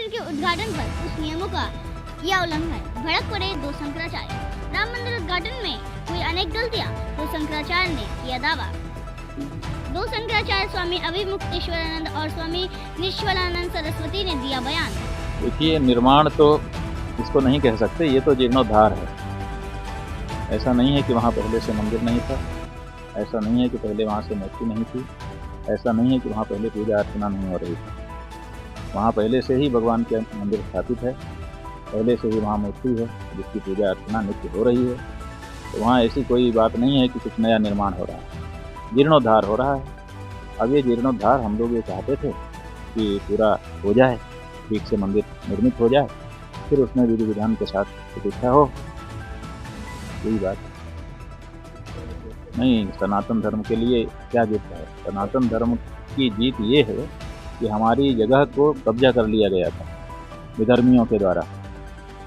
मंदिर के उद्घाटन पर कुछ नियमों का किया उल्लंघन, भड़क पड़े दो शंकराचार्य। राम मंदिर उद्घाटन में हुई अनेक गलतियां, दो शंकराचार्य ने किया दावा। दो शंकराचार्य स्वामी अभिमुक्तेश्वरानंद और स्वामी निश्चलानंद सरस्वती ने दिया बयान। देखिए, निर्माण तो इसको नहीं कह सकते, ये तो जीर्णोद्धार है। ऐसा नहीं है कि वहाँ पहले से मंदिर नहीं था, ऐसा नहीं है कि पहले वहाँ से मूर्ति नहीं थी, ऐसा नहीं है कि वहाँ पहले पूजा अर्चना नहीं हो रही थी। वहाँ पहले से ही भगवान के मंदिर स्थापित है, पहले से ही वहाँ मूर्ति है जिसकी पूजा अर्चना नित्य हो रही है। तो वहाँ ऐसी कोई बात नहीं है कि कुछ नया निर्माण हो रहा है, जीर्णोद्धार हो रहा है। अब ये जीर्णोद्धार हम लोग ये चाहते थे कि पूरा हो जाए, ठीक से मंदिर निर्मित हो जाए, फिर उसमें विधि विधान के साथ प्रतिष्ठा हो। यही बात नहीं, सनातन धर्म के लिए क्या जीत है? सनातन धर्म की जीत ये है कि हमारी जगह को कब्जा कर लिया गया था विधर्मियों के द्वारा।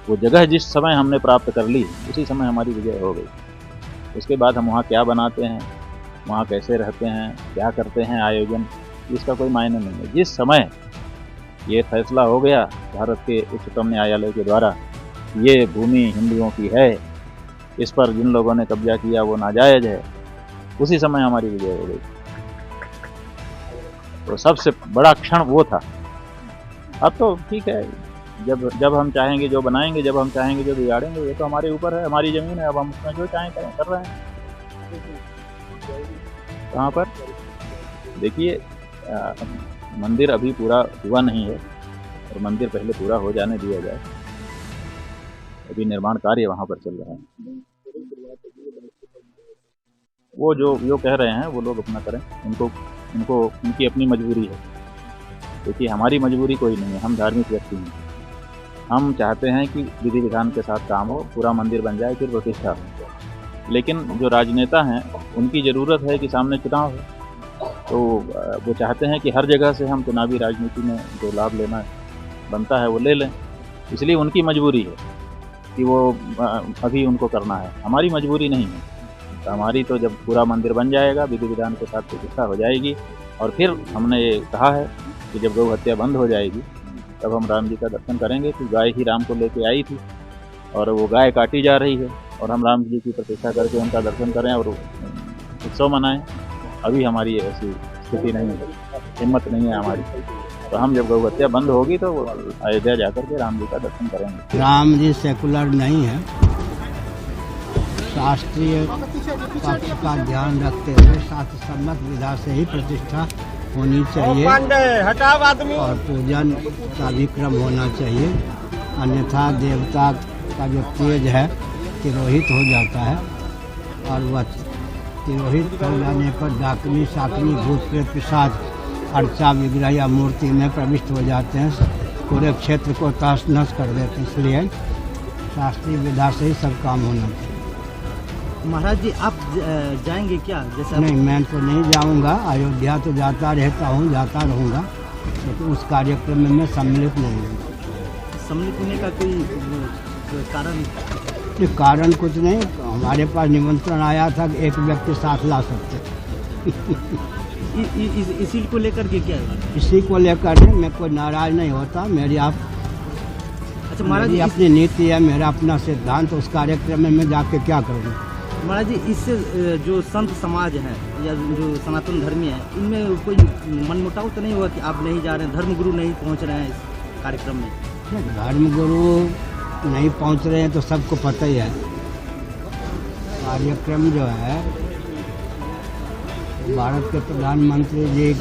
वो जगह जिस समय हमने प्राप्त कर ली, उसी समय हमारी विजय हो गई। उसके बाद हम वहाँ क्या बनाते हैं, वहाँ कैसे रहते हैं, क्या करते हैं आयोजन, इसका कोई मायने नहीं है। जिस समय ये फैसला हो गया भारत के उच्चतम न्यायालय के द्वारा, ये भूमि हिंदुओं की है, इस पर जिन लोगों ने कब्जा किया वो नाजायज है, उसी समय हमारी विजय हो गई। तो सबसे बड़ा क्षण वो था। अब तो ठीक है, जब हम चाहेंगे जो बनाएंगे, जब हम चाहेंगे जो बिगाड़ेंगे, ये तो हमारे ऊपर है, हमारी ज़मीन है। अब हम उसमें जो चाहें करें, कर रहे हैं। कहाँ पर? देखिए, मंदिर अभी पूरा हुआ नहीं है और मंदिर पहले पूरा हो जाने दिया जाए। अभी निर्माण कार्य वहाँ पर चल रहा है। वो जो कह रहे हैं वो लोग अपना करें, उनको उनकी अपनी मजबूरी है। देखिए, हमारी मजबूरी कोई नहीं है, हम धार्मिक व्यक्ति हैं। हम चाहते हैं कि विधि विधान के साथ काम हो, पूरा मंदिर बन जाए, फिर प्रतिष्ठा हो। लेकिन जो राजनेता हैं उनकी ज़रूरत है कि सामने चुनाव हो, तो वो चाहते हैं कि हर जगह से हम चुनावी राजनीति में जो लाभ लेना बनता है वो ले लें। इसलिए उनकी मजबूरी है कि वो अभी उनको करना है, हमारी मजबूरी नहीं है। तो हमारी तो जब पूरा मंदिर बन जाएगा, विधि विधान के साथ प्रतिष्ठा हो जाएगी, और फिर हमने ये कहा है कि जब गौ हत्या बंद हो जाएगी तब हम राम जी का दर्शन करेंगे। कि गाय ही राम को लेके आई थी और वो गाय काटी जा रही है, और हम राम जी की प्रतिष्ठा करके उनका दर्शन करें और उत्सव मनाएं। अभी हमारी ऐसी स्थिति नहीं है, हिम्मत नहीं है हमारी। तो हम जब गौ हत्या बंद होगी तो अयोध्या जाकर के राम जी का दर्शन करेंगे। राम जी सेकुलर नहीं है, शास्त्रीय पक्ष का ध्यान रखते हुए शास्त्र सम्मत विधा से ही प्रतिष्ठा होनी चाहिए और पूजन का भी क्रम होना चाहिए। अन्यथा देवता का जो तेज है तिरोहित हो जाता है, और वह तिरोहित हो जाने पर डाकनी शाकनी भूत प्रेत पिशाच अर्चा विग्रह या मूर्ति में प्रविष्ट हो जाते हैं, पूरे क्षेत्र को तहस नहस कर देते हैं। इसलिए शास्त्रीय विधा से ही सब काम होना चाहिए। महाराज जी, आप जाएंगे क्या? जैसे नहीं, मैं तो नहीं जाऊंगा। अयोध्या तो जाता रहता हूँ, जाता रहूँगा, लेकिन उस कार्यक्रम में मैं सम्मिलित नहीं हूँ। सम्मिलित होने का कोई कारण? कारण कुछ नहीं, हमारे पास निमंत्रण आया था कि एक व्यक्ति साथ ला सकते। इसी को लेकर के क्या है? इसी को लेकर मैं कोई नाराज नहीं होता। मेरी अच्छा महाराज जी, अपनी नीति है, मेरा अपना सिद्धांत। उस कार्यक्रम में मैं जाके क्या करूँगा? महाराज जी, इससे जो संत समाज है या जो सनातन धर्मी है, इनमें कोई मनमुटाव तो नहीं हुआ कि आप नहीं जा रहे हैं, धर्मगुरु नहीं पहुंच रहे हैं इस कार्यक्रम में? धर्मगुरु नहीं पहुंच रहे हैं तो सबको पता ही है। कार्यक्रम जो है, भारत के प्रधानमंत्री जी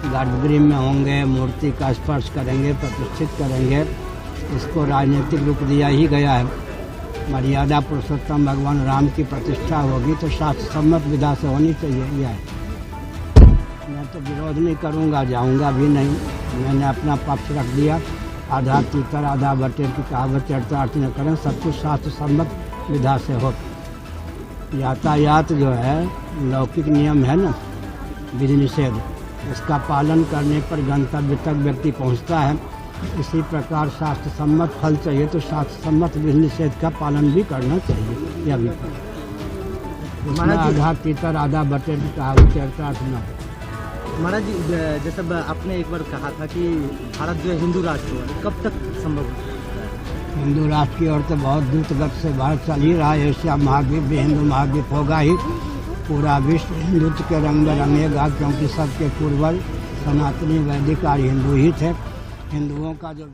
गर्भगृह में होंगे, मूर्ति का स्पर्श करेंगे, प्रतिष्ठित करेंगे। इसको राजनीतिक रूप दिया ही गया है। मर्यादा पुरुषोत्तम भगवान राम की प्रतिष्ठा होगी तो शास्त्र सम्मत विधा से होनी चाहिए। यह है, मैं तो विरोध नहीं करूंगा, जाऊंगा भी नहीं। मैंने अपना पक्ष रख दिया। आधा तीतर आधा बटेर की कहावत चरितार्थ न करें, सब कुछ शास्त्र सम्मत विधा से हो। यातायात जो है लौकिक नियम है ना, विधि निषेध, इसका पालन करने पर गंतव्य तक व्यक्ति पहुंचता है। इसी प्रकार शास्त्र सम्मत फल चाहिए तो शास्त्र सम्मत विधि निषेध का पालन भी करना चाहिए। यह भी आधा तीतर आधा बटेर की कहावत चरितार्थ न। महाराज जी, जैसे आपने एक बार कहा था कि भारत जो है हिंदू राष्ट्र हो, कब तक संभव हो सकता है? हिंदू राष्ट्र की ओर तो बहुत द्रुत गति से भारत चल ही रहा है। एशिया महाद्वीप भी हिंदू महाद्वीप होगा ही। पूरा विश्व हिंदुत्व के रंग में रंगेगा, क्योंकि सबके पूर्वज सनातनी वैदिक और हिंदू ही थे। हिंदुओं का जो